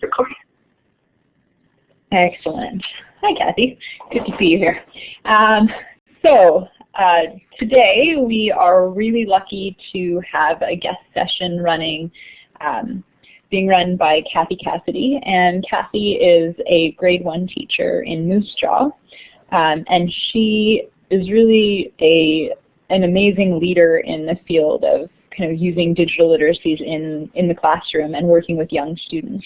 recording. Excellent. Hi, Kathy. Good to see you here. Today we are really lucky to have a guest session running, being run by Cassidy. And Kathy is a grade 1 teacher in Moose Jaw. And she is really an amazing leader in the field of kind of using digital literacies in the classroom and working with young students.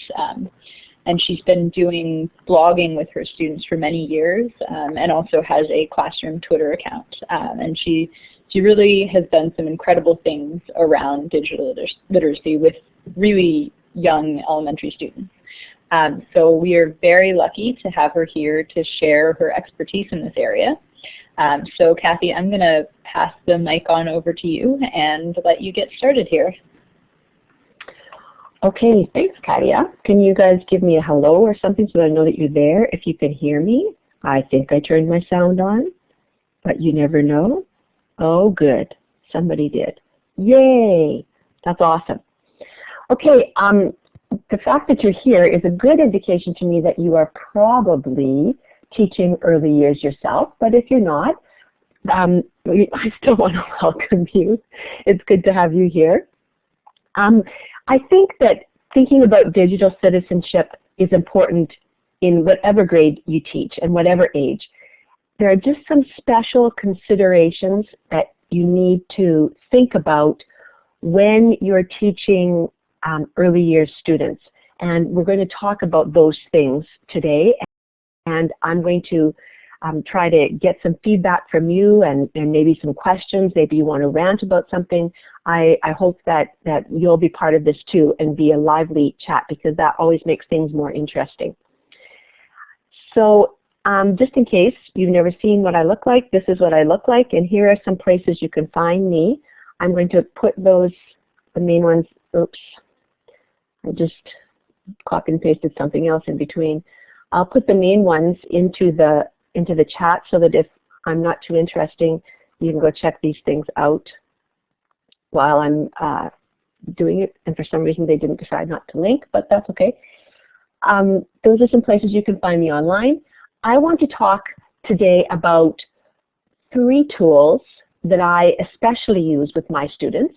And she's been doing blogging with her students for many years, and also has a classroom Twitter account. And she really has done some incredible things around digital literacy with really young elementary students. So we are very lucky to have her here to share her expertise in this area. So Kathy, I'm going to pass the mic on over to you and let you get started here. Okay, thanks, Katia. Can you guys give me a hello or something so that I know that you're there if you can hear me? I think I turned my sound on, but you never know. Oh, good. Somebody did. Yay! That's awesome. Okay, the fact that you're here is a good indication to me that you are probably teaching early years yourself, but if you're not, I still want to welcome you. It's good to have you here. I think that thinking about digital citizenship is important in whatever grade you teach and whatever age. There are just some special considerations that you need to think about when you're teaching early years students. And we're going to talk about those things today. And I'm going to try to get some feedback from you and maybe some questions. Maybe you want to rant about something. I hope that you'll be part of this too and be a lively chat, because that always makes things more interesting. So just in case you've never seen what I look like, this is what I look like, and here are some places you can find me. I'm going to put the main ones, oops, I just copy and pasted something else in between. I'll put the main ones into the chat so that if I'm not too interesting, you can go check these things out while I'm doing it. And for some reason they didn't decide not to link, but that's okay. Those are some places you can find me online. I want to talk today about 3 tools that I especially use with my students.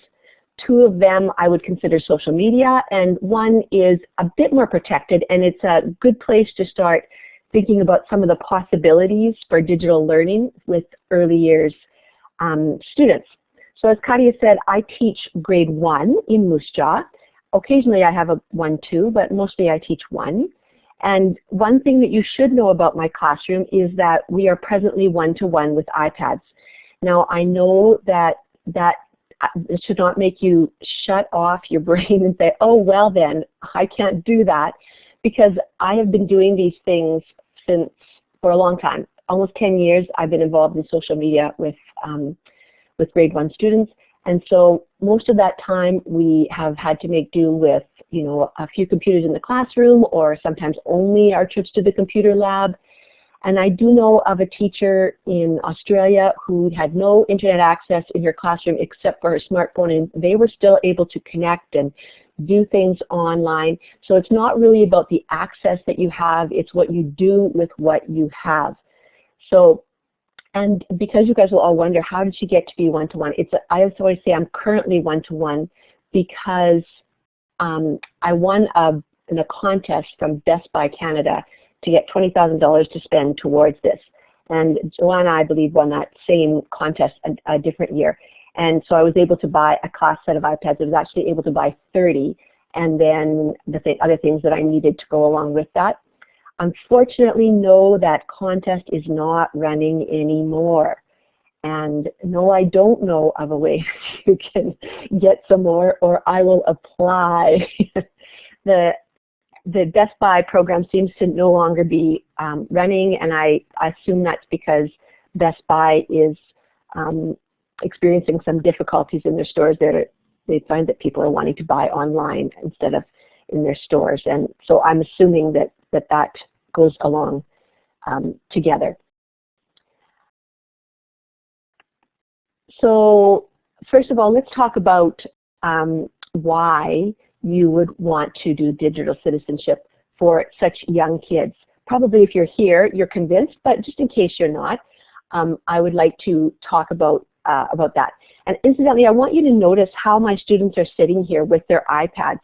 2 of them I would consider social media, and one is a bit more protected, and it's a good place to start thinking about some of the possibilities for digital learning with early years students. So as Katia said, I teach grade 1 in Moose Jaw. Occasionally I have a 1-2, but mostly I teach 1. And one thing that you should know about my classroom is that we are presently 1-to-1 with iPads. Now I know that it should not make you shut off your brain and say, oh, well then, I can't do that, because I have been doing these things for a long time. Almost 10 years I've been involved in social media with grade 1 students, and so most of that time we have had to make do with, you know, a few computers in the classroom, or sometimes only our trips to the computer lab. And I do know of a teacher in Australia who had no internet access in her classroom except for her smartphone, and they were still able to connect and do things online. So it's not really about the access that you have, it's what you do with what you have. So, and because you guys will all wonder, how did she get to be 1-to-1? I always say I'm currently 1-to-1 because I won in a contest from Best Buy Canada to get $20,000 to spend towards this. And Joanna, I believe, won that same contest a different year. And so I was able to buy a class set of iPads. I was actually able to buy 30, and then the other things that I needed to go along with that. Unfortunately, no, that contest is not running anymore. And no, I don't know of a way you can get some more, or I will apply. The Best Buy program seems to no longer be running, and I assume that's because Best Buy is experiencing some difficulties in their stores. They find that people are wanting to buy online instead of in their stores, and so I'm assuming that goes along together. So first of all, let's talk about why you would want to do digital citizenship for such young kids. Probably if you're here, you're convinced, but just in case you're not, I would like to talk about that. And incidentally, I want you to notice how my students are sitting here with their iPads.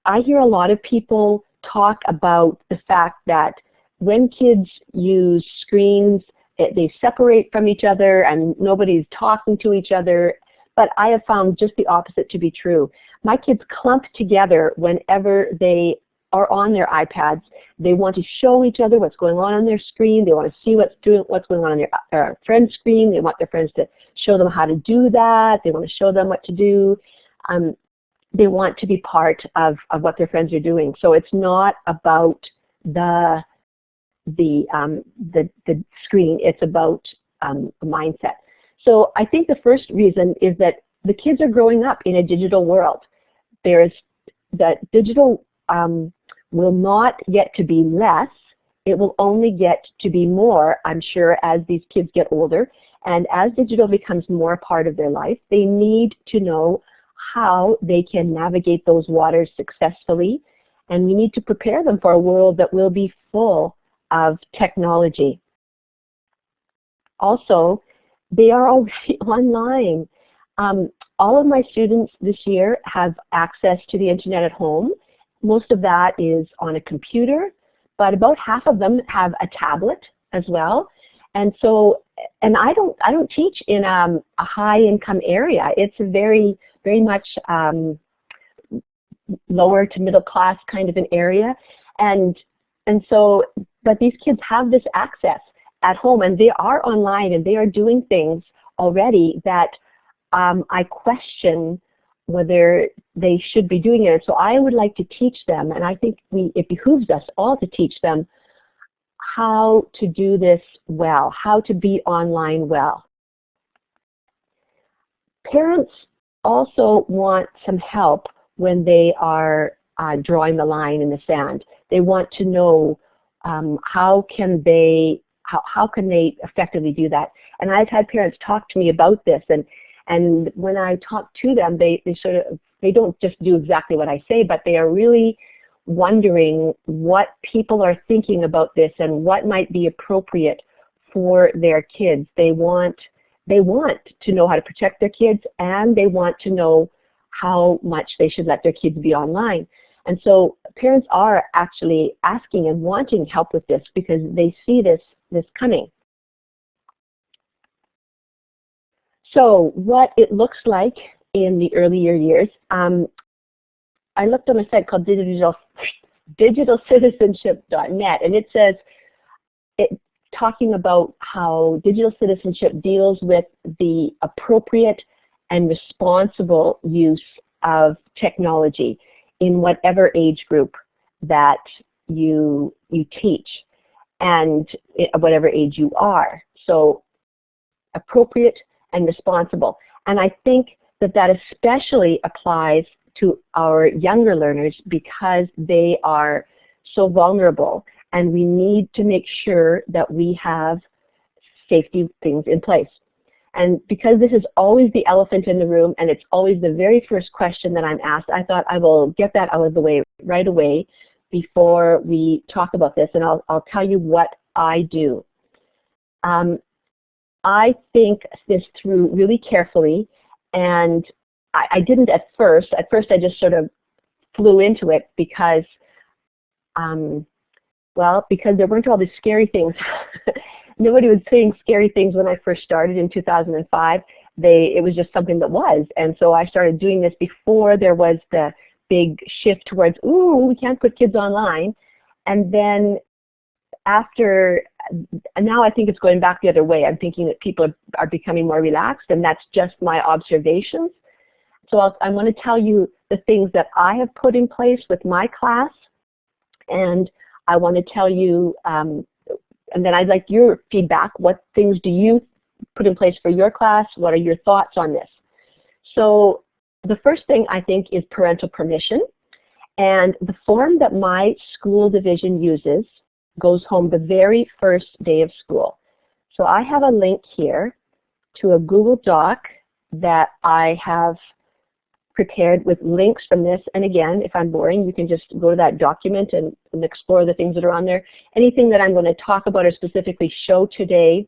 I hear a lot of people talk about the fact that when kids use screens, they separate from each other and nobody's talking to each other. But I have found just the opposite to be true. My kids clump together whenever they are on their iPads. They want to show each other what's going on their screen. They want to see what's going on their friend's screen. They want their friends to show them how to do that. They want to show them what to do. They want to be part of what their friends are doing. So it's not about the screen. It's about mindset. So I think the first reason is that the kids are growing up in a digital world. That digital will not get to be less. It will only get to be more, I'm sure, as these kids get older. And as digital becomes more a part of their life, they need to know how they can navigate those waters successfully. And we need to prepare them for a world that will be full of technology. Also, they are already online. All of my students this year have access to the internet at home. Most of that is on a computer, but about half of them have a tablet as well. And so, and I don't teach in a high-income area. It's a very much lower to middle class kind of an area. And so, but these kids have this access at home, and they are online, and they are doing things already that I question whether they should be doing it. So I would like to teach them, and I think it behooves us all to teach them how to do this well, how to be online well. Parents also want some help when they are drawing the line in the sand. They want to know how can they effectively do that. And I've had parents talk to me about this, and when I talk to them, they don't just do exactly what I say, but they are really wondering what people are thinking about this and what might be appropriate for their kids. They want to know how to protect their kids, and they want to know how much they should let their kids be online. And so parents are actually asking and wanting help with this because they see this coming. So what it looks like in the earlier years, I looked on a site called digitalcitizenship.net, and it says, talking about how digital citizenship deals with the appropriate and responsible use of technology in whatever age group that you teach and whatever age you are. So appropriate and responsible. And I think that especially applies to our younger learners because they are so vulnerable, and we need to make sure that we have safety things in place. And because this is always the elephant in the room and it's always the very first question that I'm asked, I thought I will get that out of the way right away before we talk about this, and I'll tell you what I do. I think this through really carefully, and I didn't at first. At first I just sort of flew into it because, well, because there weren't all these scary things. Nobody was saying scary things when I first started in 2005. It was just something that was, and so I started doing this before there was the big shift towards, ooh, we can't put kids online. And then after, now I think it's going back the other way. I'm thinking that people are becoming more relaxed, and that's just my observations. So I want to tell you the things that I have put in place with my class, and I want to tell you, and then I'd like your feedback. What things do you put in place for your class? What are your thoughts on this? So the first thing I think is parental permission, and the form that my school division uses goes home the very first day of school. So I have a link here to a Google Doc that I have prepared with links from this. And again, if I'm boring, you can just go to that document and explore the things that are on there. Anything that I'm going to talk about or specifically show today,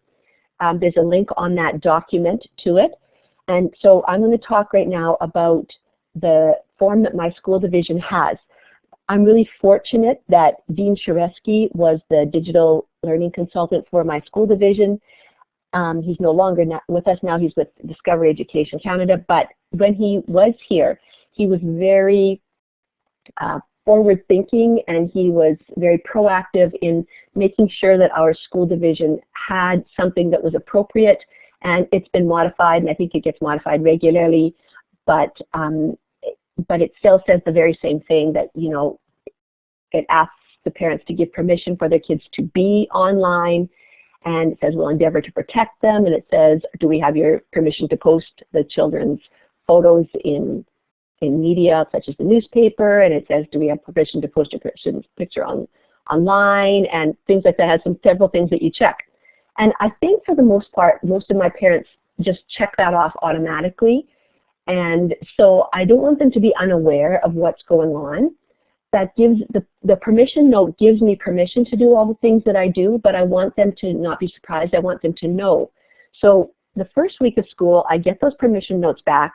there's a link on that document to it. And so I'm going to talk right now about the form that my school division has. I'm really fortunate that Dean Sharesky was the digital learning consultant for my school division. He's no longer with us now. He's with Discovery Education Canada. But when he was here, he was very forward-thinking, and he was very proactive in making sure that our school division had something that was appropriate. And it's been modified, and I think it gets modified regularly. But it still says the very same thing, that, you know, it asks the parents to give permission for their kids to be online, and it says we'll endeavor to protect them, and it says, do we have your permission to post the children's photos in media such as the newspaper, and it says, do we have permission to post your picture online, and things like that. It has several things that you check. And I think for the most part, most of my parents just check that off automatically. And so I don't want them to be unaware of what's going on. That gives the permission note gives me permission to do all the things that I do, but I want them to not be surprised. I want them to know. So the first week of school, I get those permission notes back,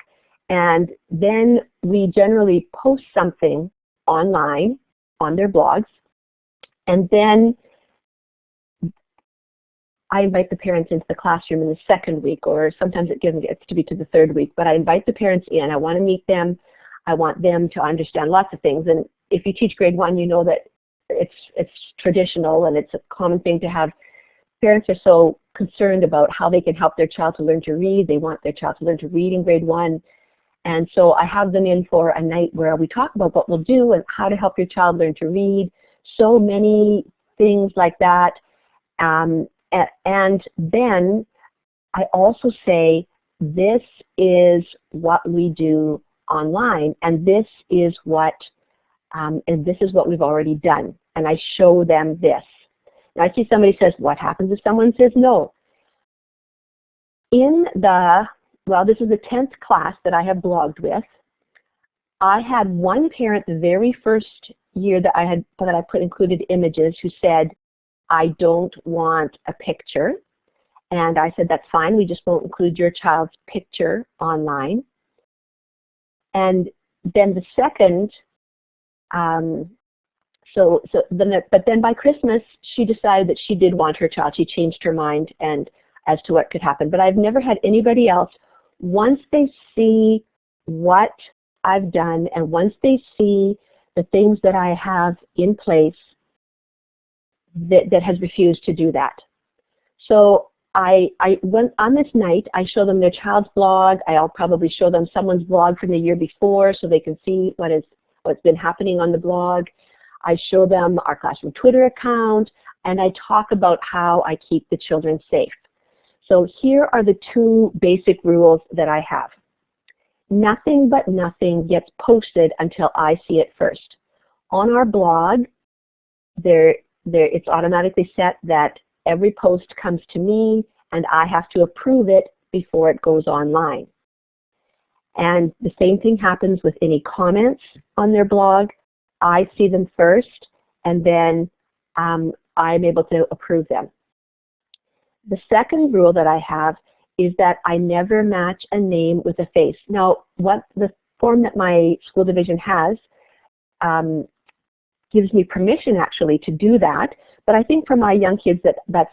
and then we generally post something online on their blogs, and then I invite the parents into the classroom in the second week, or sometimes it gets to be to the third week, but I invite the parents in. I want to meet them. I want them to understand lots of things. And if you teach grade 1, you know that it's traditional and it's a common thing to have. Parents are so concerned about how they can help their child to learn to read. They want their child to learn to read in grade 1. And so I have them in for a night where we talk about what we'll do and how to help your child learn to read. So many things like that. And then I also say, this is what we do online, and this is what we've already done. And I show them this. Now I see somebody says, what happens if someone says no? Well, this is the 10th class that I have blogged with. I had one parent the very first year that I included images who said, I don't want a picture. And I said, that's fine, we just won't include your child's picture online. And then the second, but then by Christmas, she decided that she did want her child. She changed her mind and as to what could happen. But I've never had anybody else, once they see what I've done and once they see the things that I have in place, that has refused to do that. So I went on this night, I show them their child's blog. I'll probably show them someone's blog from the year before so they can see what's been happening on the blog. I show them our classroom Twitter account, and I talk about how I keep the children safe. So here are the two basic rules that I have. Nothing but nothing gets posted until I see it first. On our blog, it's automatically set that every post comes to me and I have to approve it before it goes online. And the same thing happens with any comments on their blog. I see them first, and then I'm able to approve them. The second rule that I have is that I never match a name with a face. Now, what the form that my school division has gives me permission actually to do that, but I think for my young kids that's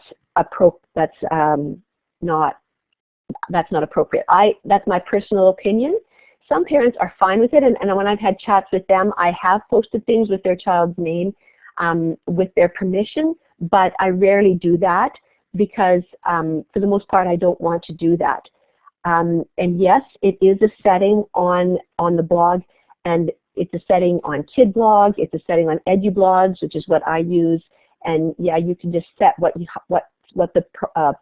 not appropriate. That's my personal opinion. Some parents are fine with it, and when I've had chats with them, I have posted things with their child's name with their permission, but I rarely do that because for the most part I don't want to do that. And yes, it is a setting on the blog, and it's a setting on kid blogs, it's a setting on edu blogs, which is what I use, and yeah, you can just set what the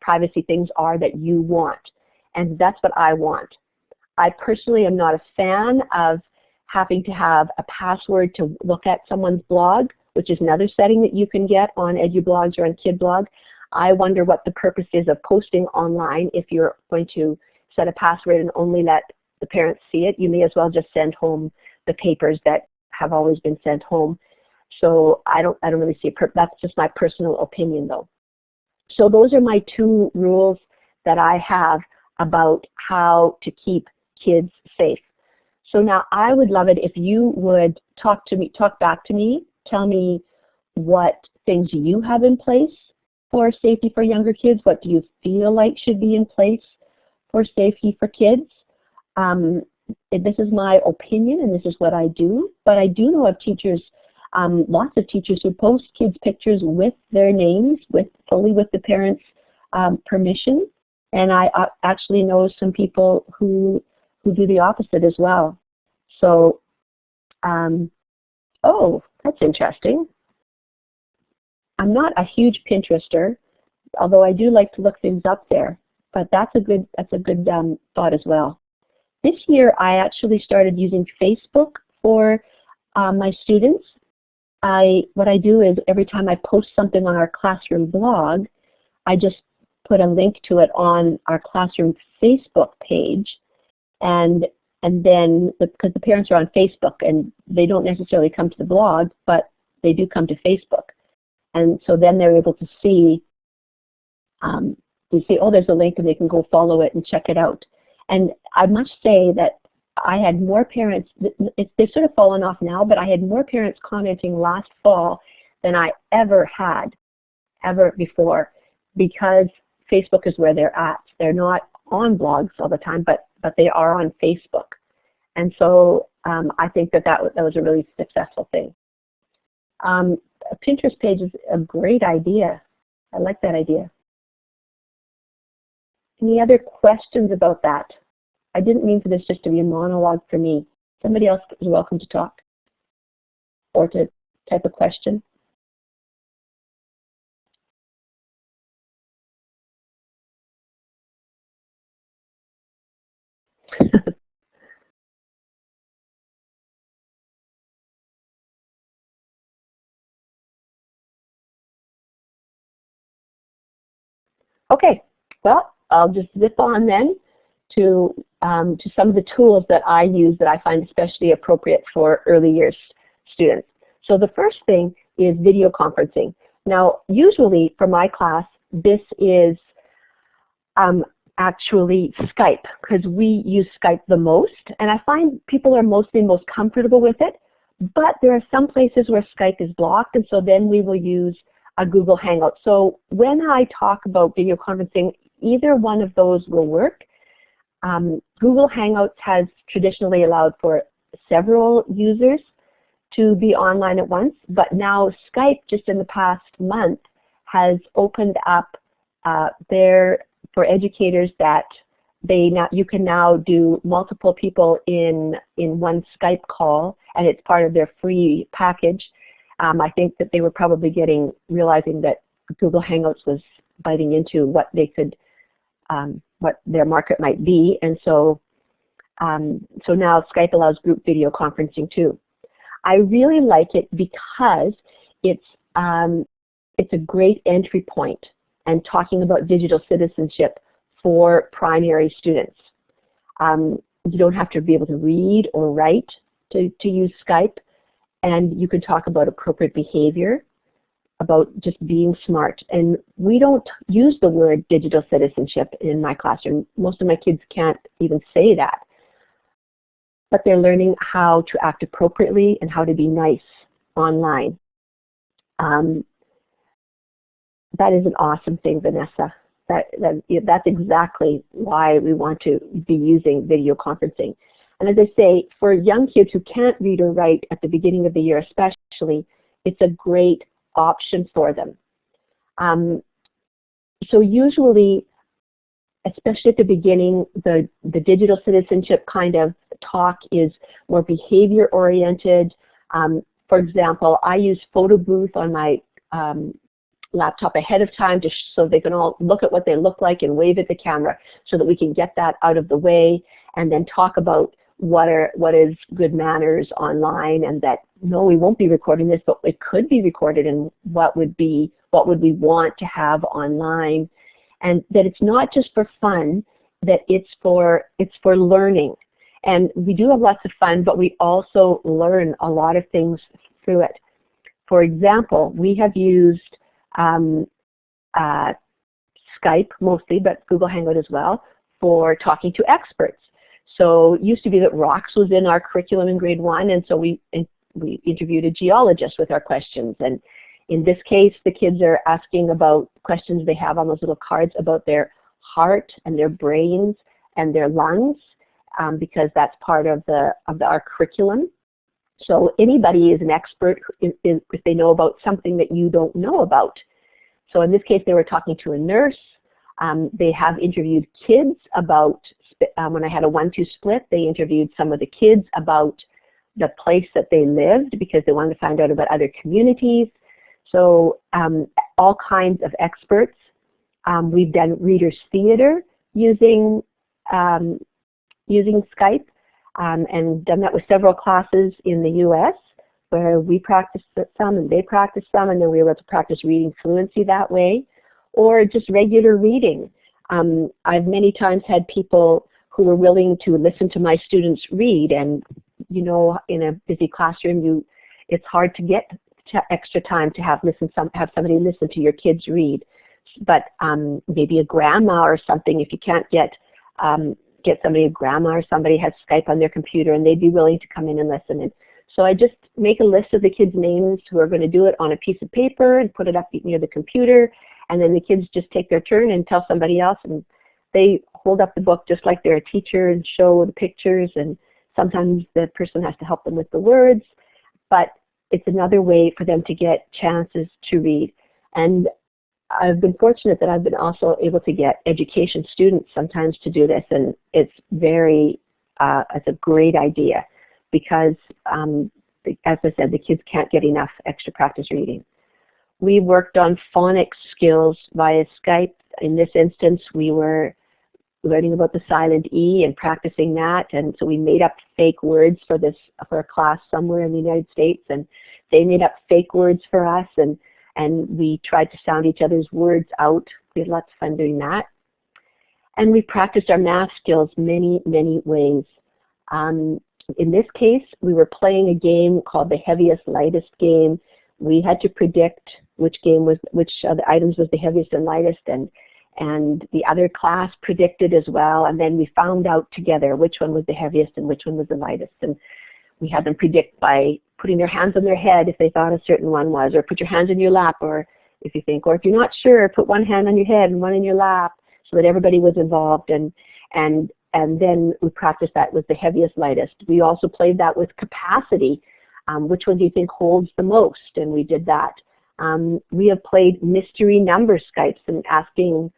privacy things are that you want, and that's what I want. I personally am not a fan of having to have a password to look at someone's blog, which is another setting that you can get on edu blogs or on kid blog. I wonder what the purpose is of posting online if you're going to set a password and only let the parents see it, you may as well just send home the papers that have always been sent home. So I don't really see that's just my personal opinion though. So those are my 2 rules that I have about how to keep kids safe. So now I would love it if you would talk back to me, tell me what things you have in place for safety for younger kids. What do you feel like should be in place for safety for kids? This is my opinion and this is what I do, but I do know of teachers, lots of teachers who post kids' pictures with their names, fully with the parents' permission, and I actually know some people who do the opposite as well. So, oh, that's interesting. I'm not a huge Pinterester, although I do like to look things up there. But that's a good thought as well. This year, I actually started using Facebook for my students. What I do is every time I post something on our classroom blog, I just put a link to it on our classroom Facebook page, and then because the parents are on Facebook and they don't necessarily come to the blog, but they do come to Facebook, and so then they're able to see. They say, oh, there's a link, and they can go follow it and check it out. And I must say that I had more parents, they've sort of fallen off now, but I had more parents commenting last fall than I ever before, because Facebook is where they're at. They're not on blogs all the time, but they are on Facebook. And so I think that was a really successful thing. A Pinterest page is a great idea. I like that idea. Any other questions about that? I didn't mean for this just to be a monologue for me. Somebody else is welcome to talk or to type a question. Okay, well, I'll just zip on then to some of the tools that I use that I find especially appropriate for early years students. So the first thing is video conferencing. Now, usually for my class, this is actually Skype, because we use Skype the most, and I find people are most comfortable with it, but there are some places where Skype is blocked, and so then we will use a Google Hangout. So when I talk about video conferencing, either one of those will work. Google Hangouts has traditionally allowed for several users to be online at once, but now Skype, just in the past month, has opened up for educators that you can now do multiple people in one Skype call, and it's part of their free package. I think that they were probably realizing that Google Hangouts was biting into what they could, what their market might be, and so now Skype allows group video conferencing too. I really like it because it's a great entry point and talking about digital citizenship for primary students. You don't have to be able to read or write to use Skype, and you can talk about appropriate behavior, about just being smart. And we don't use the word digital citizenship in my classroom. Most of my kids can't even say that. But they're learning how to act appropriately and how to be nice online. That is an awesome thing, Vanessa. That's exactly why we want to be using video conferencing. And as I say, for young kids who can't read or write at the beginning of the year especially, it's a great option for them. So usually, especially at the beginning, the digital citizenship kind of talk is more behavior oriented. For example, I use Photo Booth on my laptop ahead of time so they can all look at what they look like and wave at the camera, so that we can get that out of the way and then talk about what is good manners online, and that no, we won't be recording this, but it could be recorded, and what would we want to have online, and that it's not just for fun, that it's for learning. And we do have lots of fun, but we also learn a lot of things through it. For example, we have used Skype mostly, but Google Hangout as well, for talking to experts. So it used to be that rocks was in our curriculum in grade 1, and so we interviewed a geologist with our questions. And in this case, the kids are asking about questions they have on those little cards about their heart and their brains and their lungs, because that's part of our curriculum. So anybody is an expert if they know about something that you don't know about. So in this case, they were talking to a nurse. They have interviewed kids about, when I had a 1-2 split, they interviewed some of the kids about the place that they lived because they wanted to find out about other communities. So all kinds of experts. We've done readers theater using Skype, and done that with several classes in the US where we practiced some and they practiced some, and then we were able to practice reading fluency that way, or just regular reading. I've many times had people who were willing to listen to my students read, and you know, in a busy classroom, it's hard to get extra time to have somebody listen to your kids read. But maybe a grandma or something, if you can't get somebody, a grandma or somebody has Skype on their computer, and they'd be willing to come in and listen. And so I just make a list of the kids' names who are going to do it on a piece of paper and put it up near the computer, and then the kids just take their turn and tell somebody else, and they hold up the book just like they're a teacher and show the pictures, and sometimes the person has to help them with the words, but it's another way for them to get chances to read. And I've been fortunate that I've been also able to get education students sometimes to do this, and it's it's a great idea because, as I said, the kids can't get enough extra practice reading. We worked on phonics skills via Skype. In this instance, we were learning about the silent E and practicing that, and so we made up fake words for a class somewhere in the United States, and they made up fake words for us, and we tried to sound each other's words out. We had lots of fun doing that. And we practiced our math skills many, many ways. In this case, we were playing a game called the heaviest, lightest game. We had to predict which of the items was the heaviest and lightest, and the other class predicted as well, and then we found out together which one was the heaviest and which one was the lightest. And we had them predict by putting their hands on their head if they thought a certain one was, or put your hands in your lap, or if you think, or if you're not sure, put one hand on your head and one in your lap, so that everybody was involved. And then we practiced that with the heaviest, lightest. We also played that with capacity. Which one do you think holds the most? And we did that. We have played mystery number Skypes and asking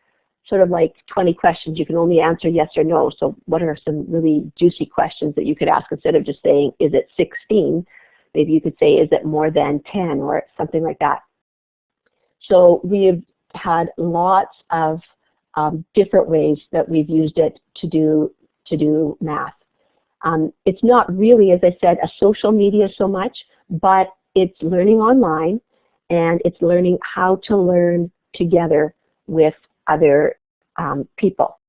sort of like 20 questions. You can only answer yes or no. So what are some really juicy questions that you could ask instead of just saying, is it 16? Maybe you could say, is it more than 10, or something like that. So we have had lots of different ways that we've used it to do math. It's not really, as I said, a social media so much, but it's learning online, and it's learning how to learn together with other people.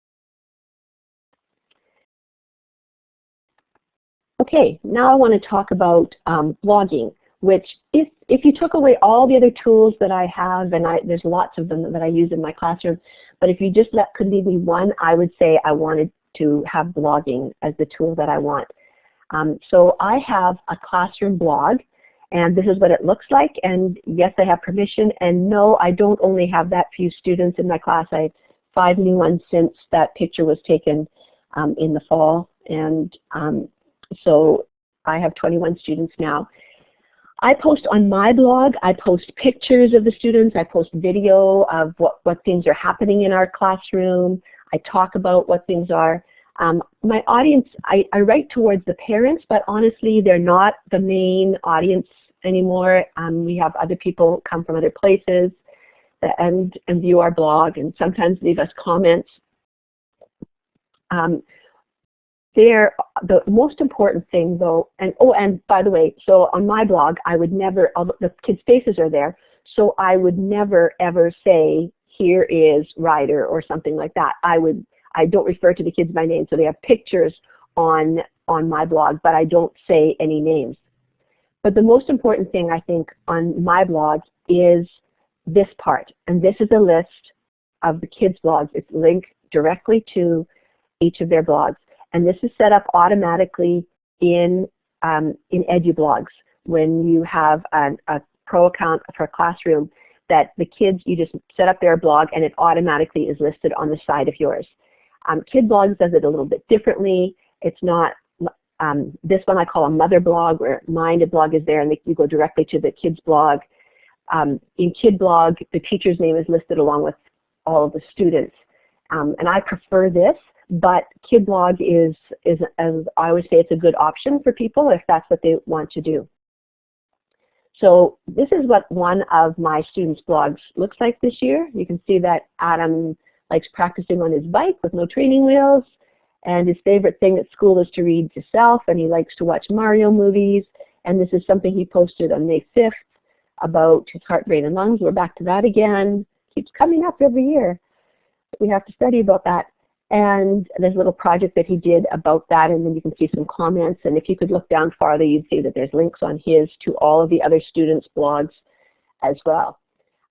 Okay, now I want to talk about blogging, which if you took away all the other tools that I have, and there's lots of them that I use in my classroom, but if you just could leave me one, I would say I wanted to have blogging as the tool that I want. So I have a classroom blog, and this is what it looks like, and yes, I have permission, and no, I don't only have that few students in my class. I have 5 new ones since that picture was taken in the fall, and so I have 21 students now. I post on my blog, I post pictures of the students, I post video of what things are happening in our classroom, I talk about what things are. My audience, I write towards the parents, but honestly, they're not the main audience anymore. We have other people come from other places and view our blog, and sometimes leave us comments. The most important thing though, and by the way, so on my blog, I would never, the kids' faces are there, so I would never ever say, here is Ryder or something like that. I don't refer to the kids by name, so they have pictures on on my blog, but I don't say any names. But the most important thing, I think, on my blog is this part, and this is a list of the kids' blogs. It's linked directly to each of their blogs, and this is set up automatically in EduBlogs. When you have a pro account for a classroom, that the kids, you just set up their blog and it automatically is listed on the side of yours. Kid Blogs does it a little bit differently. It's not, this one I call a mother blog, where Minded blog is there and you go directly to the kids blog. In Kid Blog, the teacher's name is listed along with all of the students. And I prefer this, but Kid Blog is, as I always say, it's a good option for people if that's what they want to do. So this is what one of my students' blogs looks like this year. You can see that Adam likes practicing on his bike with no training wheels, and his favorite thing at school is to read himself, and he likes to watch Mario movies. And this is something he posted on May 5th about his heart, brain, and lungs. We're back to that again. Keeps coming up every year. We have to study about that. And there's a little project that he did about that, and then you can see some comments. And if you could look down farther, you'd see that there's links on his to all of the other students' blogs as well.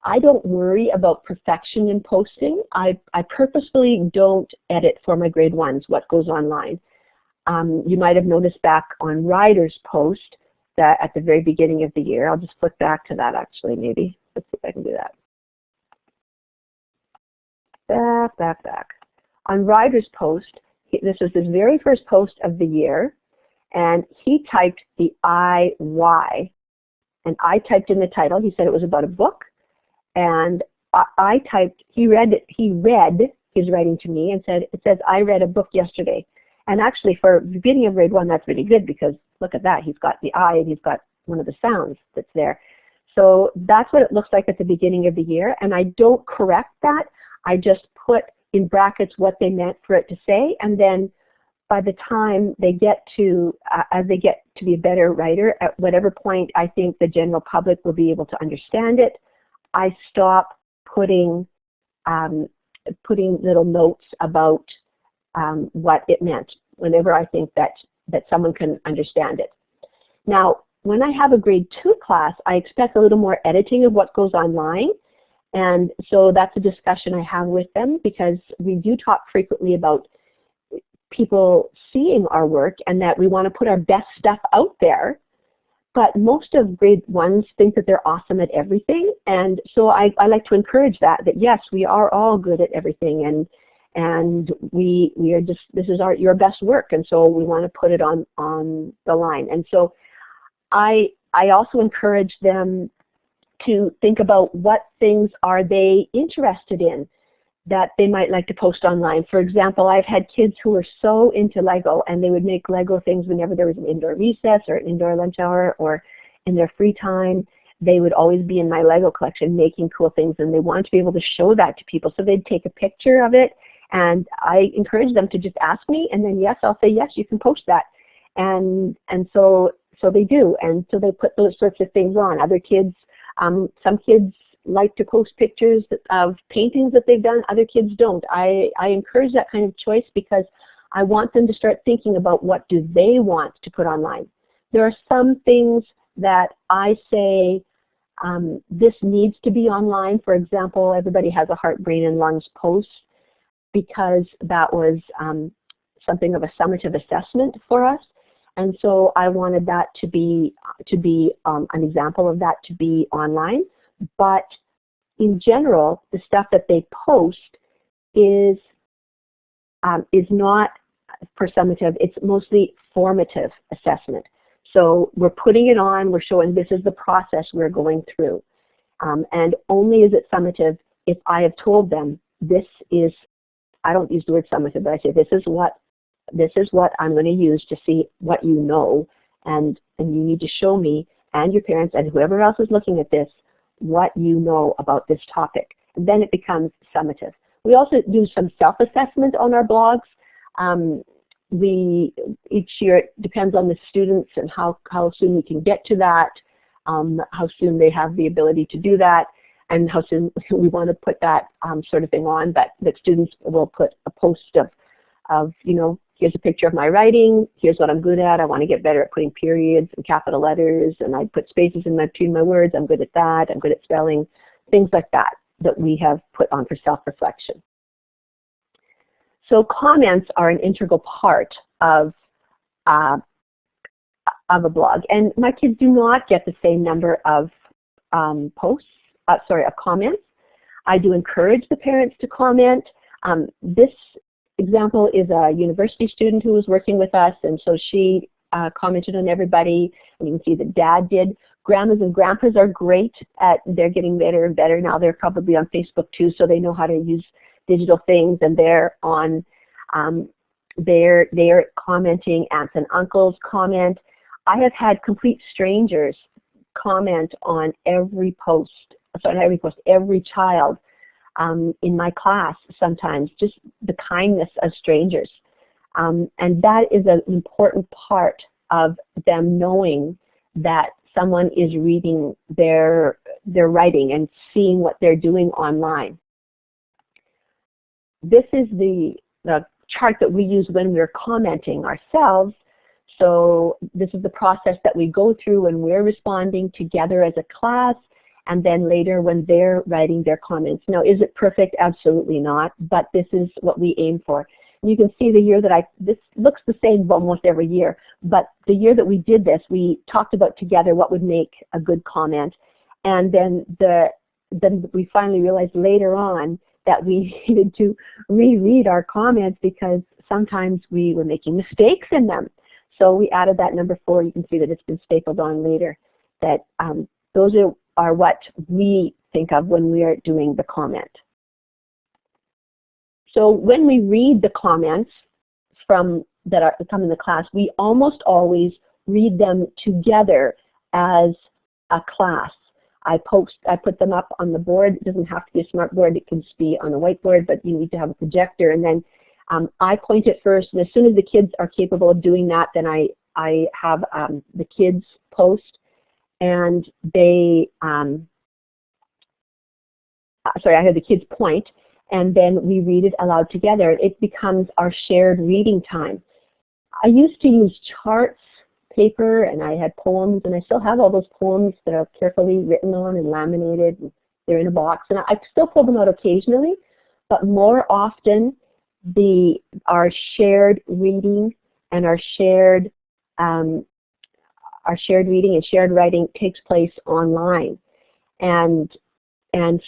I don't worry about perfection in posting. I purposefully don't edit for my grade ones what goes online. You might have noticed back on Ryder's post that at the very beginning of the year, I'll just flick back to that actually maybe. Let's see if I can do that. Back. On Ryder's post, this was his very first post of the year, and he typed the IY, and I typed in the title. He said it was about a book, and I typed, he read his writing to me and said, it says, I read a book yesterday. And actually for the beginning of grade one, that's really good, because look at that, he's got the I and he's got one of the sounds that's there. So that's what it looks like at the beginning of the year, and I don't correct that. I just put in brackets what they meant for it to say, and then by the time they get to, as they get to be a better writer, at whatever point I think the general public will be able to understand it, I stop putting little notes about what it meant whenever I think that someone can understand it. Now, when I have a grade 2 class, I expect a little more editing of what goes online. And so that's a discussion I have with them, because we do talk frequently about people seeing our work and that we want to put our best stuff out there. But most of grade ones think that they're awesome at everything. And so I like to encourage that yes, we are all good at everything, and we are just, this is your best work, and so we want to put it on the line. And so I also encourage them to think about what things are they interested in that they might like to post online. For example, I've had kids who were so into Lego, and they would make Lego things whenever there was an indoor recess or an indoor lunch hour or in their free time. They would always be in my Lego collection making cool things, and they wanted to be able to show that to people. So they'd take a picture of it, and I encourage them to just ask me, and then yes, I'll say, yes, you can post that. And so they do, and so they put those sorts of things on. Other kids, some kids like to post pictures of paintings that they've done, other kids don't. I encourage that kind of choice, because I want them to start thinking about what do they want to put online. There are some things that I say this needs to be online. For example, everybody has a heart, brain, and lungs post, because that was something of a summative assessment for us. And so I wanted that to be an example of that to be online. But in general, the stuff that they post is not for summative. It's mostly formative assessment. So we're putting it on, we're showing this is the process we're going through. And only is it summative if I have told them this is, I don't use the word summative, but I say this is what I'm going to use to see what you know, and you need to show me and your parents and whoever else is looking at this what you know about this topic. And then it becomes summative. We also do some self-assessment on our blogs. Each year, it depends on the students and how soon we can get to that, how soon they have the ability to do that, and how soon we want to put that sort of thing on. But the students will put a post of, you know, here's a picture of my writing, here's what I'm good at, I want to get better at putting periods and capital letters, and I put spaces in between my words, I'm good at that, I'm good at spelling, things like that that we have put on for self-reflection. So comments are an integral part of a blog, and my kids do not get the same number of comments. I do encourage the parents to comment. This example is a university student who was working with us, and so she commented on everybody, and you can see that Dad did. Grandmas and grandpas are great they're getting better and better now. They're probably on Facebook too, so they know how to use digital things, and they're on, they're commenting. Aunts and uncles comment. I have had complete strangers comment on every post, every child in my class sometimes, just the kindness of strangers. And that is an important part of them knowing that someone is reading their writing and seeing what they're doing online. This is the chart that we use when we're commenting ourselves. So this is the process that we go through when we're responding together as a class, and then later when they're writing their comments. Now, is it perfect? Absolutely not, but this is what we aim for. You can see the year that this looks the same almost every year, but the year that we did this, we talked about together what would make a good comment, and then we finally realized later on that we needed to reread our comments because sometimes we were making mistakes in them. So we added that number 4. You can see that it's been stapled on later. That those are what we think of when we are doing the comment. So when we read the comments that come in the class, we almost always read them together as a class. I put them up on the board. It doesn't have to be a smart board. It can just be on a whiteboard, but you need to have a projector. And then I point it first, and as soon as the kids are capable of doing that, then I have the kids post, and I have the kids point, and then we read it aloud together. It becomes our shared reading time. I used to use charts, paper, and I had poems, and I still have all those poems that are carefully written on and laminated. And they're in a box, and I still pull them out occasionally, but more often our shared reading and our shared reading and shared writing takes place online, and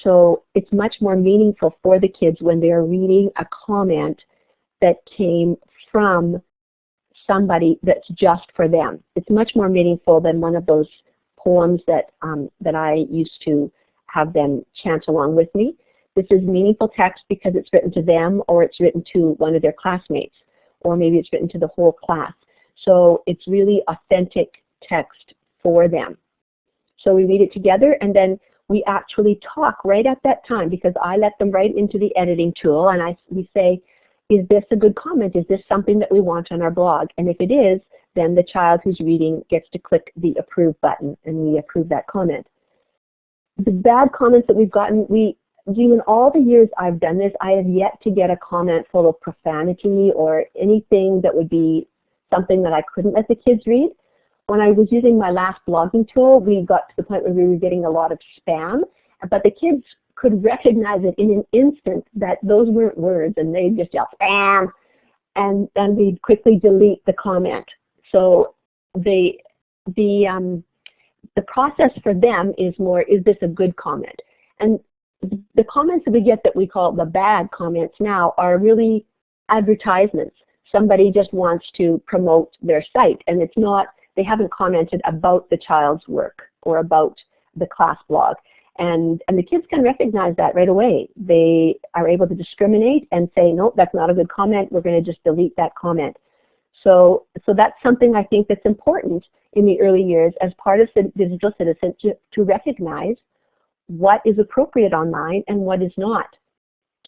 so it's much more meaningful for the kids when they are reading a comment that came from somebody that's just for them. It's much more meaningful than one of those poems that I used to have them chant along with me. This is meaningful text because it's written to them, or it's written to one of their classmates, or maybe it's written to the whole class. So it's really authentic text for them. So we read it together, and then we actually talk right at that time, because I let them write into the editing tool, and we say, is this a good comment? Is this something that we want on our blog? And if it is, then the child who's reading gets to click the approve button, and we approve that comment. The bad comments that we've gotten, in all the years I've done this, I have yet to get a comment full of profanity or anything that would be something that I couldn't let the kids read. When I was using my last blogging tool, we got to the point where we were getting a lot of spam, but the kids could recognize it in an instant that those weren't words, and they'd just yell spam, and then we'd quickly delete the comment. So the process for them is more, is this a good comment? And the comments that we get that we call the bad comments now are really advertisements. Somebody just wants to promote their site, and it's not, they haven't commented about the child's work or about the class blog. And the kids can recognize that right away. They are able to discriminate and say, nope, that's not a good comment, we're going to just delete that comment. So that's something I think that's important in the early years as part of digital citizenship, to recognize what is appropriate online and what is not.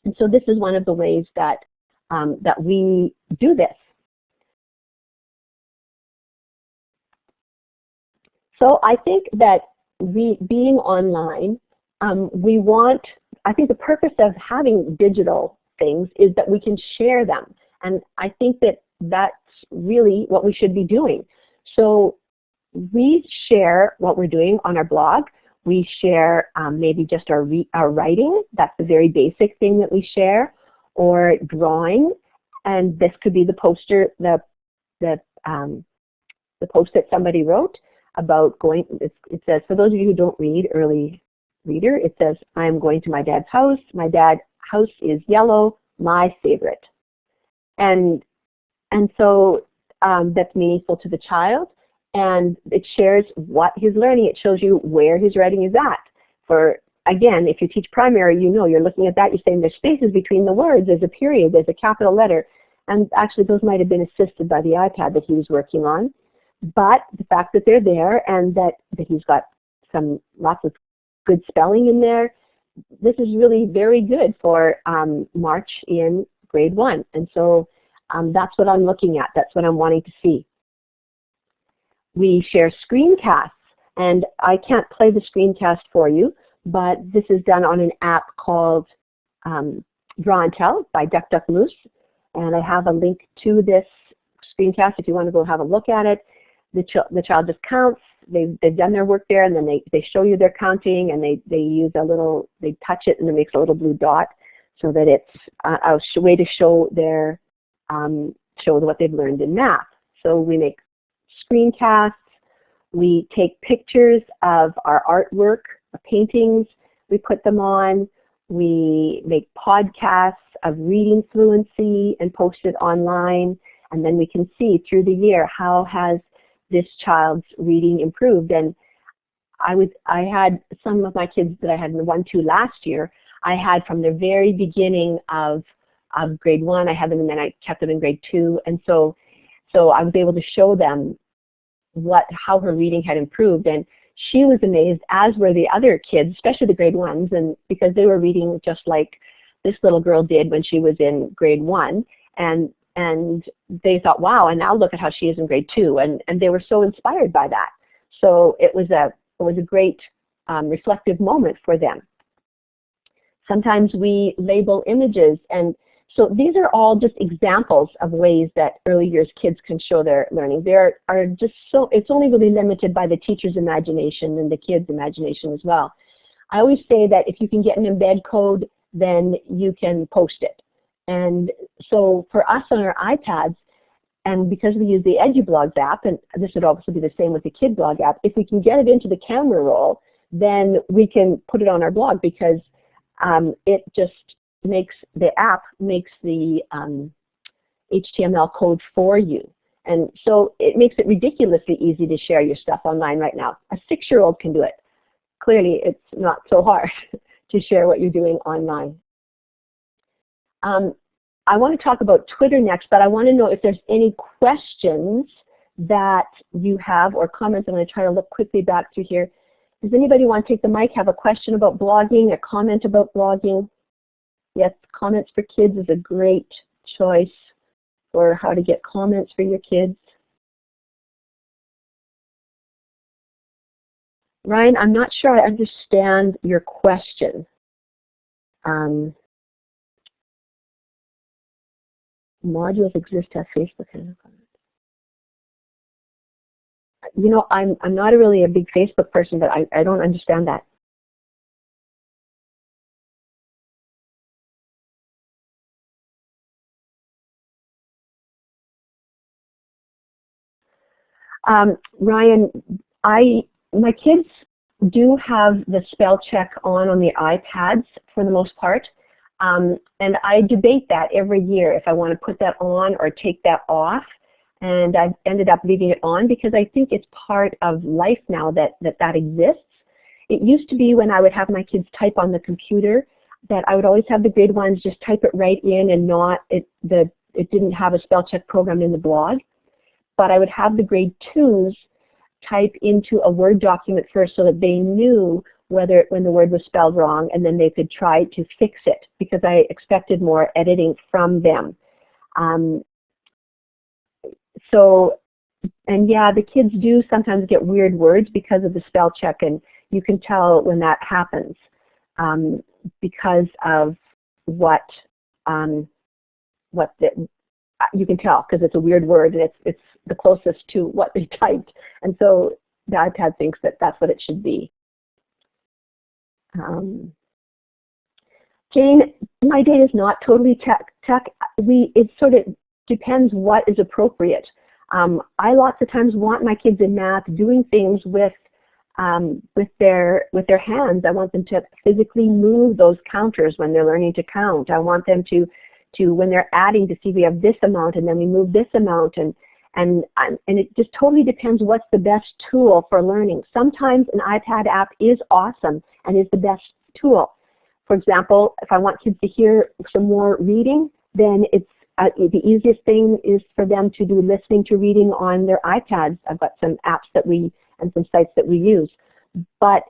And so this is one of the ways that we do this. So I think that being online, I think the purpose of having digital things is that we can share them. And I think that that's really what we should be doing. So we share what we're doing on our blog. We share maybe just our writing. That's the very basic thing that we share, or drawing. And this could be the poster, the post that somebody wrote about going. It says, for those of you who don't read, early reader, it says, I'm going to my dad's house. My dad's house is yellow, my favorite. And so that's meaningful to the child. And it shares what he's learning. It shows you where his writing is at. For, again, if you teach primary, you know, you're looking at that, you're saying there's spaces between the words, there's a period, there's a capital letter. And actually those might have been assisted by the iPad that he was working on. But the fact that they're there and that he's got lots of good spelling in there, this is really very good for March in grade 1. And so that's what I'm looking at. That's what I'm wanting to see. We share screencasts, and I can't play the screencast for you, but this is done on an app called Draw and Tell by DuckDuckMoose, and I have a link to this screencast if you want to go have a look at it. The child just counts. They've done their work there, and then they show you their counting, and they use they touch it, and it makes a little blue dot so that it's a way to show what they've learned in math. So we make screencasts, we take pictures of our artwork, our paintings, we put them on, we make podcasts of reading fluency and post it online, and then we can see through the year how has this child's reading improved. And I had some of my kids that I had in the 1-2 last year, I had from the very beginning of grade 1, I had them, and then I kept them in grade 2, and so I was able to show them how her reading had improved, and she was amazed, as were the other kids, especially the grade 1s, and because they were reading just like this little girl did when she was in grade 1, and they thought, wow, and now look at how she is in grade 2, and they were so inspired by that. So it was a great reflective moment for them. Sometimes we label images, and so these are all just examples of ways that early years kids can show their learning. There are just it's only really limited by the teacher's imagination and the kid's imagination as well. I always say that if you can get an embed code, then you can post it. And so for us on our iPads, and because we use the EduBlogs app, and this would also be the same with the KidBlog app, if we can get it into the camera roll, then we can put it on our blog, because it just the app makes the HTML code for you. And so it makes it ridiculously easy to share your stuff online right now. A 6-year-old can do it. Clearly, it's not so hard to share what you're doing online. I want to talk about Twitter next, but I want to know if there's any questions that you have or comments. I'm going to try to look quickly back through here. Does anybody want to take the mic, have a question about blogging, a comment about blogging? Yes, comments for kids is a great choice for how to get comments for your kids. Ryan, I'm not sure I understand your question. Modules exist to have Facebook and comments. You know, I'm not really a big Facebook person, but I don't understand that. Ryan, my kids do have the spell check on the iPads for the most part, and I debate that every year if I want to put that on or take that off, and I've ended up leaving it on because I think it's part of life now that exists. It used to be when I would have my kids type on the computer that I would always have the grade 1s just type it right in and it didn't have a spell check program in the blog. But I would have the grade 2s type into a Word document first so that they knew when the word was spelled wrong, and then they could try to fix it, because I expected more editing from them. And yeah, the kids do sometimes get weird words because of the spell check, and you can tell when that happens because of what you can tell because it's a weird word and it's the closest to what they typed. And so the iPad thinks that that's what it should be. Jane, my day is not totally tech. It sort of depends what is appropriate. I lots of times want my kids in math doing things with their hands. I want them to physically move those counters when they're learning to count. I want them to when they're adding, to see we have this amount and then we move this amount, and it just totally depends what's the best tool for learning. Sometimes an iPad app is awesome and is the best tool. For example, if I want kids to hear some more reading, then it's the easiest thing is for them to do listening to reading on their iPads. I've got some apps and some sites that we use, but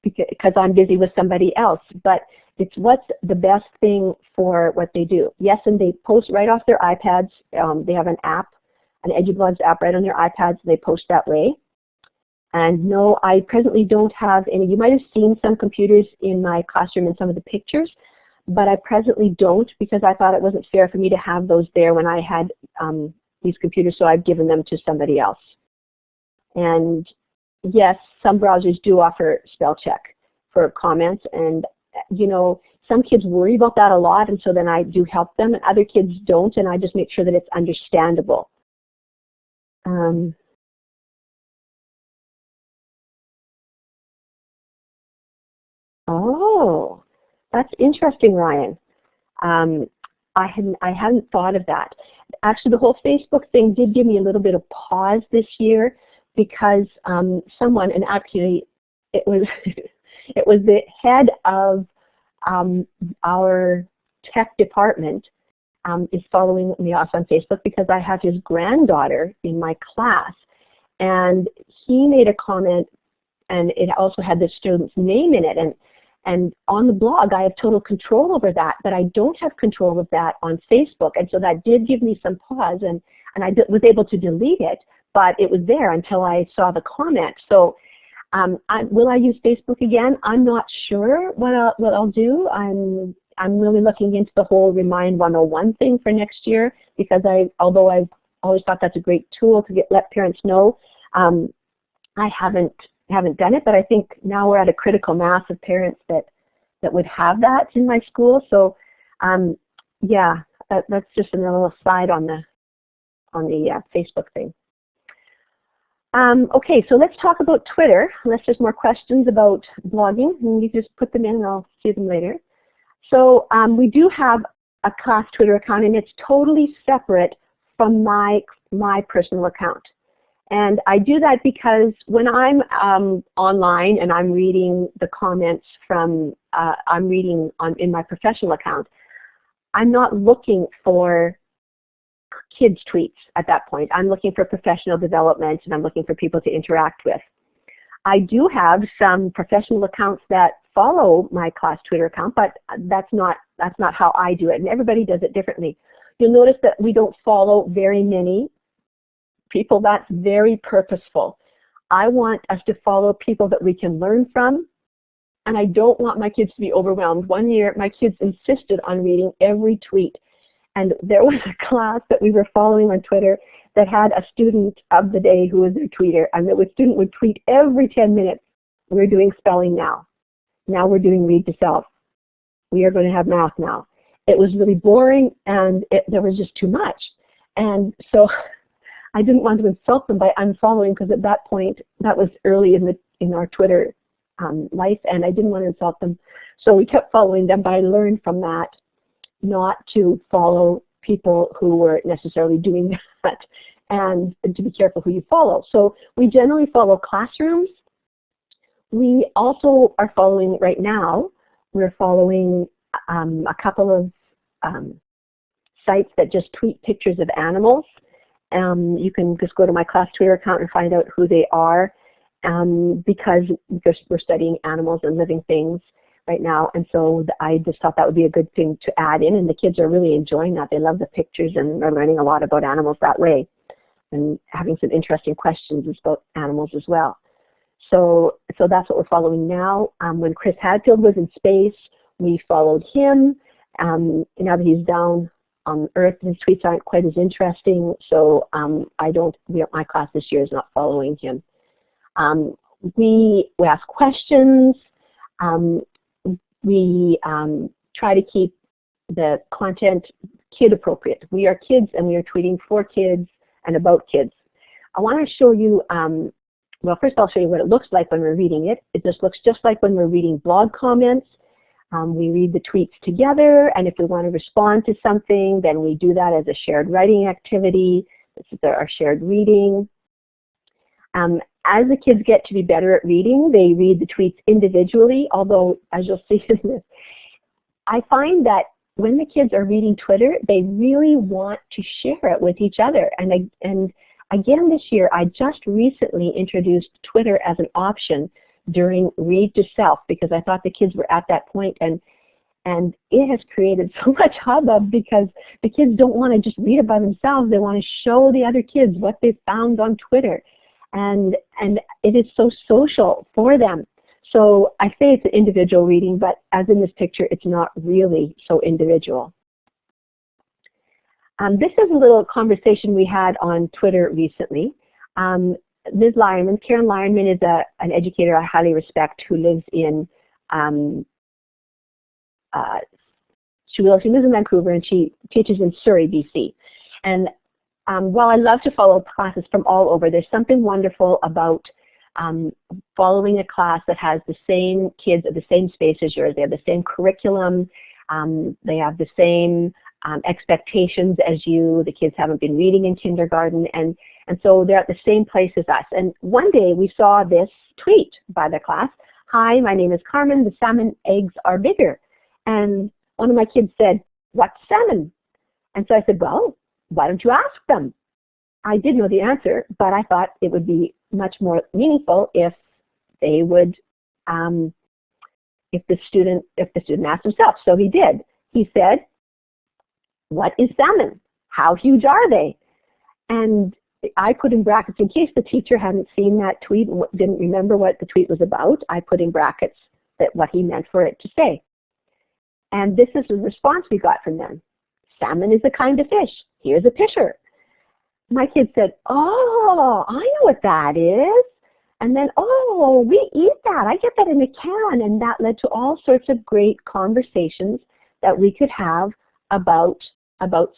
because I'm busy with somebody else. But it's what's the best thing for what they do. Yes, and they post right off their iPads. They have an app, an EduBlogs app right on their iPads. They post that way. And no, I presently don't have any. You might have seen some computers in my classroom in some of the pictures, but I presently don't because I thought it wasn't fair for me to have those there when I had these computers, so I've given them to somebody else. And yes, some browsers do offer spell check for comments, and you know, some kids worry about that a lot, and so then I do help them, and other kids don't, and I just make sure that it's understandable. Oh, that's interesting, Ryan. I hadn't thought of that. Actually, the whole Facebook thing did give me a little bit of pause this year because someone, and actually it was it was the head of our tech department is following me off on Facebook because I have his granddaughter in my class, and he made a comment, and it also had the student's name in it, and on the blog I have total control over that, but I don't have control of that on Facebook, and so that did give me some pause, and I was able to delete it, but it was there until I saw the comment. So will I use Facebook again? I'm not sure what I'll do. I'm really looking into the whole Remind 101 thing for next year because although I've always thought that's a great tool to let parents know, I haven't done it, but I think now we're at a critical mass of parents that would have that in my school. So yeah, that's just another little slide on the Facebook thing. Okay, so let's talk about Twitter, unless there's more questions about blogging, and you just put them in and I'll see them later. So we do have a class Twitter account, and it's totally separate from my personal account. And I do that because when I'm online and I'm reading the comments from, in my professional account, I'm not looking for kids' tweets at that point. I'm looking for professional development, and I'm looking for people to interact with. I do have some professional accounts that follow my class Twitter account, but that's not how I do it, and everybody does it differently. You'll notice that we don't follow very many people. That's very purposeful. I want us to follow people that we can learn from, and I don't want my kids to be overwhelmed. One year, my kids insisted on reading every tweet, and there was a class that we were following on Twitter that had a student of the day who was their tweeter, and the student would tweet every 10 minutes, we're doing spelling now. Now we're doing read to self. We are going to have math now. It was really boring, and there was just too much. And so I didn't want to insult them by unfollowing, because at that point, that was early in our Twitter life, and I didn't want to insult them. So we kept following them, but I learned from that not to follow people who were necessarily doing that, and to be careful who you follow. So we generally follow classrooms. We also are following right now, we're following a couple of sites that just tweet pictures of animals. You can just go to my class Twitter account and find out who they are, because we're studying animals and living things right now, and so I just thought that would be a good thing to add in, and the kids are really enjoying that. They love the pictures and are learning a lot about animals that way, and having some interesting questions about animals as well. So that's what we're following now. When Chris Hadfield was in space, we followed him. Now that he's down Earth. His tweets aren't quite as interesting, so my class this year is not following him. We ask questions. We try to keep the content kid appropriate. We are kids and we are tweeting for kids and about kids. I want to show you, well, first I'll show you what it looks like when we're reading it. It just looks just like when we're reading blog comments. We read the tweets together, and if we want to respond to something, then we do that as a shared writing activity. This is our shared reading. As the kids get to be better at reading, they read the tweets individually, although, as you'll see in this, I find that when the kids are reading Twitter, they really want to share it with each other. And again this year, I just recently introduced Twitter as an option during Read to Self, because I thought the kids were at that point, and it has created so much hubbub because the kids don't want to just read it by themselves. They want to show the other kids what they've found on Twitter, and it is so social for them. So I say it's an individual reading, but as in this picture, it's not really so individual. This is a little conversation we had on Twitter recently. Ms. Lyonman, Karen Lyonman, is an educator I highly respect who lives in, she lives in Vancouver, and she teaches in Surrey, BC. And while I love to follow classes from all over, there's something wonderful about following a class that has the same kids at the same space as yours. They have the same curriculum, they have the same expectations as you. The kids haven't been reading in kindergarten, and so they're at the same place as us. And one day we saw this tweet by the class: "Hi, my name is Carmen, the salmon eggs are bigger." And one of my kids said, "What's salmon?" And so I said, "Well, why don't you ask them?" I did know the answer, but I thought it would be much more meaningful if they would, if the student asked himself. So he did. He said, "What is salmon? How huge are they?" And I put in brackets, in case the teacher hadn't seen that tweet and didn't remember what the tweet was about, I put in brackets that what he meant for it to say. And this is the response we got from them: "Salmon is a kind of fish. Here's a picture." My kid said, "Oh, I know what that is." And then, "Oh, we eat that. I get that in a can." And that led to all sorts of great conversations that we could have about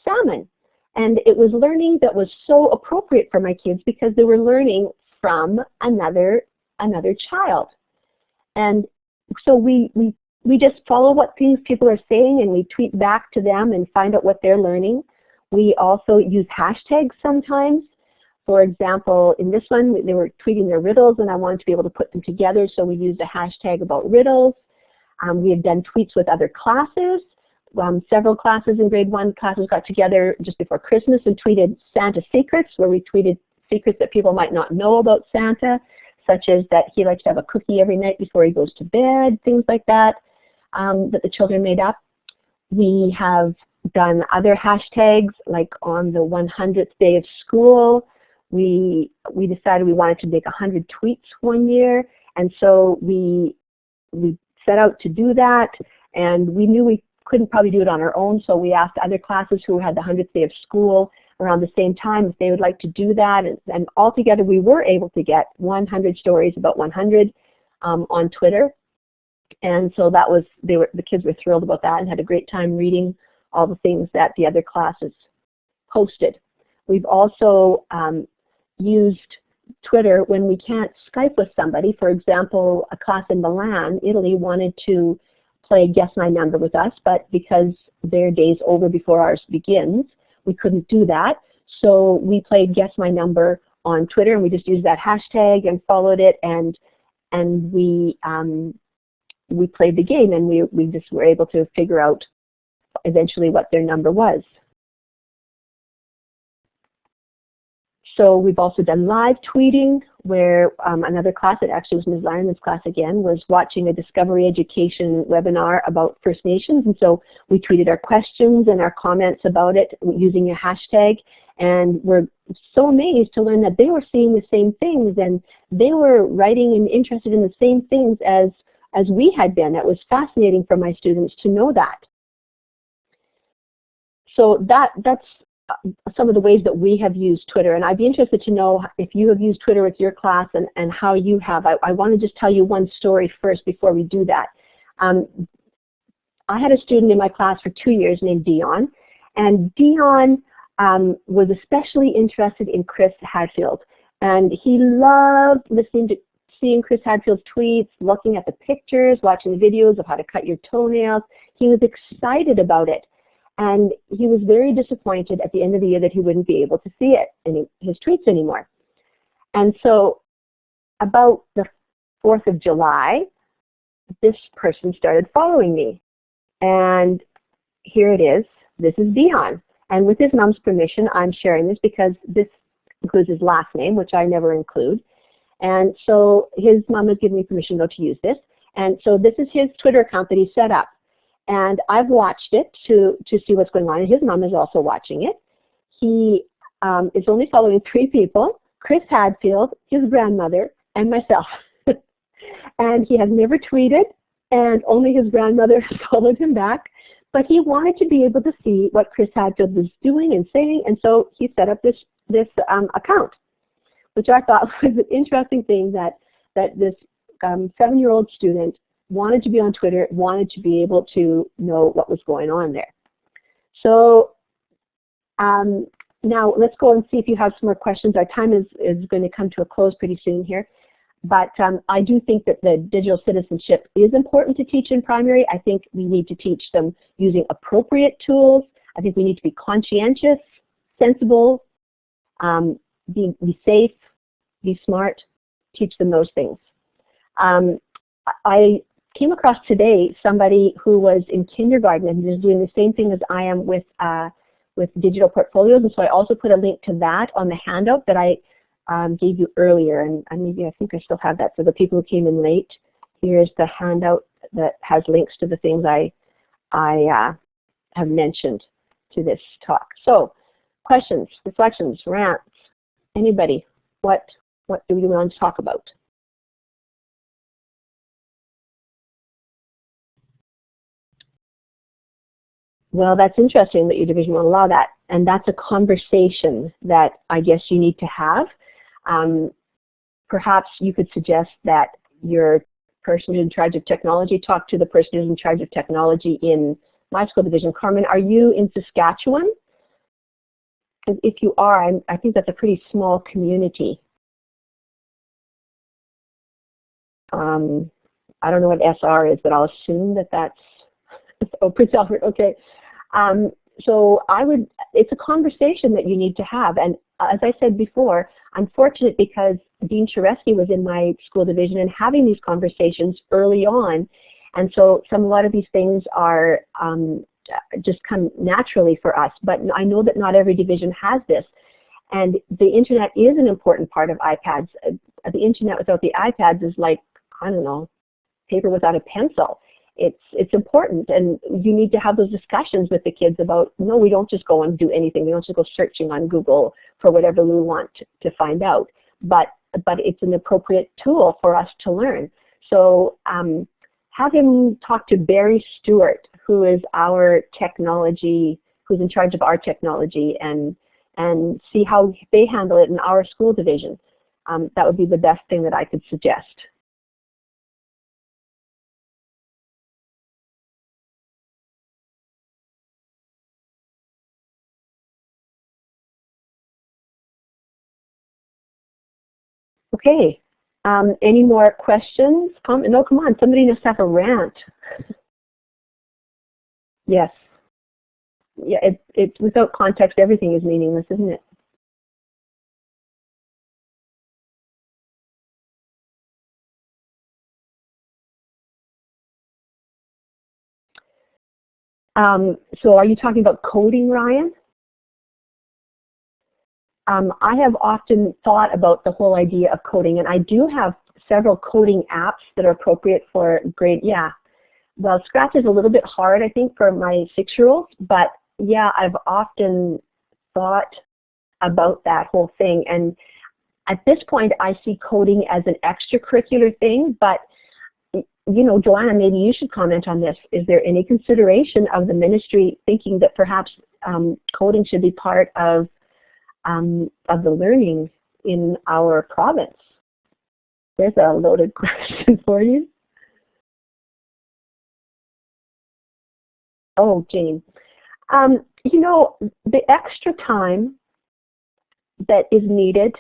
salmon. And it was learning that was so appropriate for my kids because they were learning from another child. And so we just follow what things people are saying, and we tweet back to them and find out what they're learning. We also use hashtags sometimes. For example, in this one, they were tweeting their riddles, and I wanted to be able to put them together, so we used a hashtag about riddles. We have done tweets with other classes. Several classes in grade 1 classes got together just before Christmas and tweeted Santa secrets, where we tweeted secrets that people might not know about Santa, such as that he likes to have a cookie every night before he goes to bed, things like that, that the children made up. We have done other hashtags, like on the 100th day of school, we decided we wanted to make 100 tweets one year, and so we set out to do that, and we knew we couldn't probably do it on our own, so we asked other classes who had the 100th day of school around the same time if they would like to do that, and altogether we were able to get 100 stories about 100 on Twitter. And so that was, the kids were thrilled about that and had a great time reading all the things that the other classes posted. We've also used Twitter when we can't Skype with somebody. For example, a class in Milan, Italy, wanted to play Guess My Number with us, but because their day's over before ours begins, we couldn't do that. So we played Guess My Number on Twitter, and we just used that hashtag and followed it, and we played the game, and we just were able to figure out eventually what their number was. So we've also done live tweeting, where another class, it actually was Ms. Lyon's class again, was watching a Discovery Education webinar about First Nations, and so we tweeted our questions and our comments about it using a hashtag, and we're so amazed to learn that they were seeing the same things, and they were writing and interested in the same things as we had been. It was fascinating for my students to know that. So that's some of the ways that we have used Twitter, and I'd be interested to know if you have used Twitter with your class and how you have. I want to just tell you one story first before we do that. I had a student in my class for 2 years named Dion, and Dion was especially interested in Chris Hadfield, and he loved seeing Chris Hadfield's tweets, looking at the pictures, watching the videos of how to cut your toenails. He was excited about it. And he was very disappointed at the end of the year that he wouldn't be able to see it in his tweets anymore. And so about the 4th of July, this person started following me. And here it is. This is Dion. And with his mom's permission, I'm sharing this because this includes his last name, which I never include. And so his mom has given me permission though to use this. And so this is his Twitter account that he set up. And I've watched it to see what's going on, and his mom is also watching it. He is only following 3 people, Chris Hadfield, his grandmother, and myself. And he has never tweeted, and only his grandmother has followed him back. But he wanted to be able to see what Chris Hadfield was doing and saying, and so he set up this account, which I thought was an interesting thing that this 7-year-old student wanted to be on Twitter, wanted to be able to know what was going on there. So now let's go and see if you have some more questions. Our time is going to come to a close pretty soon here. But I do think that the digital citizenship is important to teach in primary. I think we need to teach them using appropriate tools. I think we need to be conscientious, sensible, be safe, be smart, teach them those things. I came across today somebody who was in kindergarten and is doing the same thing as I am with digital portfolios, and so I also put a link to that on the handout that I gave you earlier, and maybe I think I still have that for the people who came in late. Here's the handout that has links to the things I have mentioned to this talk. So, questions, reflections, rants, anybody? What do we want to talk about? Well, that's interesting that your division won't allow that, and that's a conversation that I guess you need to have. Perhaps you could suggest that your person in charge of technology talk to the person who's in charge of technology in my school division. Carmen, are you in Saskatchewan? Because if you are, I think that's a pretty small community. I don't know what SR is, but I'll assume that that's, oh, Prince Albert, okay. So it's a conversation that you need to have. And as I said before, I'm fortunate because Dean Sharesky was in my school division and having these conversations early on. And so a lot of these things are just come naturally for us. But I know that not every division has this. And the internet is an important part of iPads. The internet without the iPads is like, I don't know, paper without a pencil. It's important, and you need to have those discussions with the kids about, no, we don't just go and do anything. We don't just go searching on Google for whatever we want to find out. But it's an appropriate tool for us to learn. So have him talk to Barry Stewart, who is our technology, who's in charge of our technology, and see how they handle it in our school division. That would be the best thing that I could suggest. Okay, any more questions? No, come on, somebody must have a rant. Yes. Yeah, it without context, everything is meaningless, isn't it? So are you talking about coding, Ryan? I have often thought about the whole idea of coding, and I do have several coding apps that are appropriate for grade, yeah. Well, Scratch is a little bit hard, I think, for my 6-year-olds, but yeah, I've often thought about that whole thing. And at this point, I see coding as an extracurricular thing, but you know, Joanna, maybe you should comment on this. Is there any consideration of the ministry thinking that perhaps coding should be part of the learning in our province? There's a loaded question for you. Oh, Jane. You know, the extra time that is needed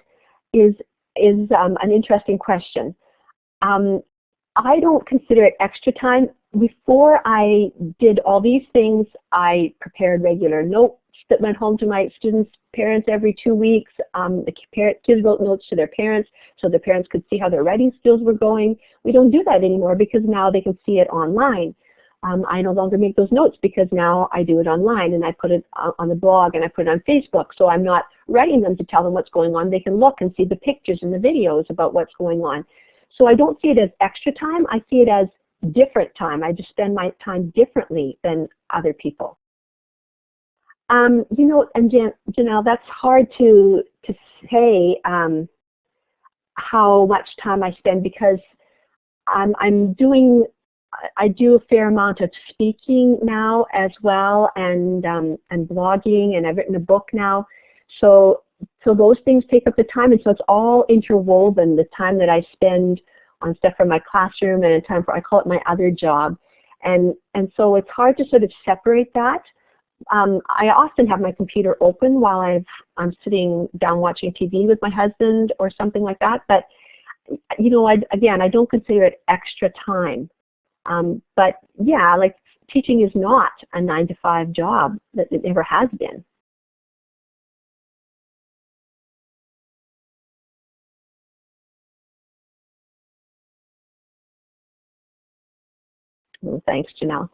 is an interesting question. I don't consider it extra time. Before I did all these things, I prepared regular notes that went home to my students' parents every 2 weeks. The kids wrote notes to their parents so their parents could see how their writing skills were going. We don't do that anymore because now they can see it online. I no longer make those notes because now I do it online and I put it on the blog and I put it on Facebook. So I'm not writing them to tell them what's going on. They can look and see the pictures and the videos about what's going on. So I don't see it as extra time. I see it as different time. I just spend my time differently than other people. You know, and Janelle, that's hard to say how much time I spend because I do a fair amount of speaking now as well, and blogging, and I've written a book now. So those things take up the time, and so it's all interwoven, the time that I spend on stuff from my classroom and time for, I call it my other job. And so it's hard to sort of separate that. I often have my computer open while I'm sitting down watching TV with my husband or something like that, but you know, again, I don't consider it extra time. But yeah, like teaching is not a 9-to-5 job, that it never has been. Well, thanks, Janelle.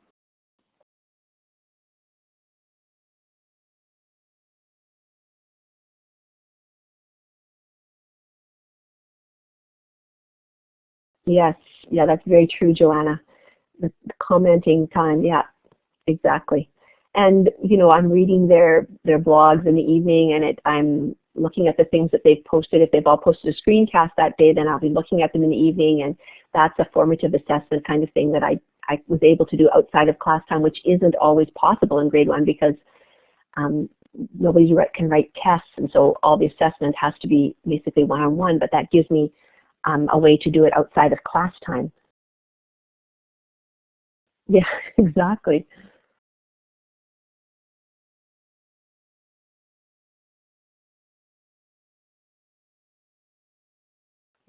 Yes, yeah, that's very true, Joanna. The commenting time, yeah, exactly. And you know, I'm reading their blogs in the evening, and I'm looking at the things that they've posted. If they've all posted a screencast that day, then I'll be looking at them in the evening, and that's a formative assessment kind of thing that I was able to do outside of class time, which isn't always possible in grade 1 because nobody can write tests, and so all the assessment has to be basically one-on-one, but that gives me a way to do it outside of class time. Yeah, exactly.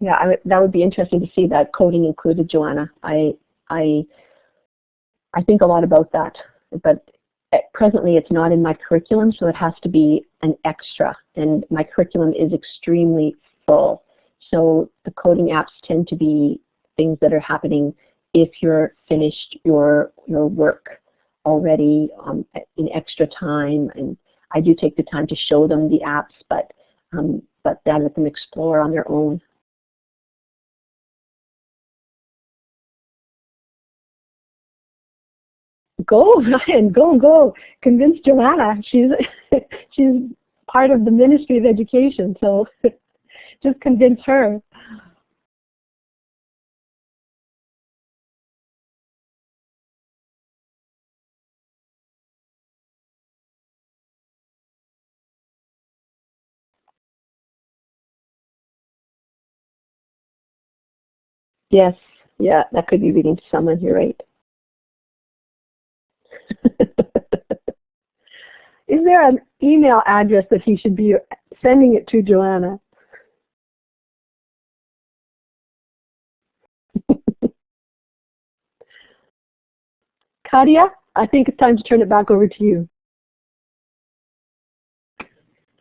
Yeah, that would be interesting to see that coding included, Joanna. I think a lot about that, but presently it's not in my curriculum, so it has to be an extra, and my curriculum is extremely full. So the coding apps tend to be things that are happening if you're finished your work already in extra time, and I do take the time to show them the apps, but then let them explore on their own. Go, Ryan, go. Convince Joanna. She's part of the Ministry of Education, so just convince her. Yes, yeah, that could be reading to someone, you're right. Is there an email address that he should be sending it to, Joanna? Katia, I think it's time to turn it back over to you.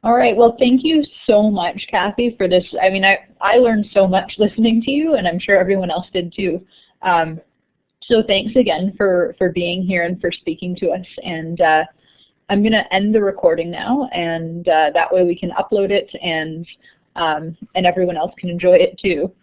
All right, well, thank you so much, Kathy, for this. I mean, I learned so much listening to you, and I'm sure everyone else did too. So thanks again for being here and for speaking to us. And I'm going to end the recording now, and that way we can upload it, and everyone else can enjoy it too.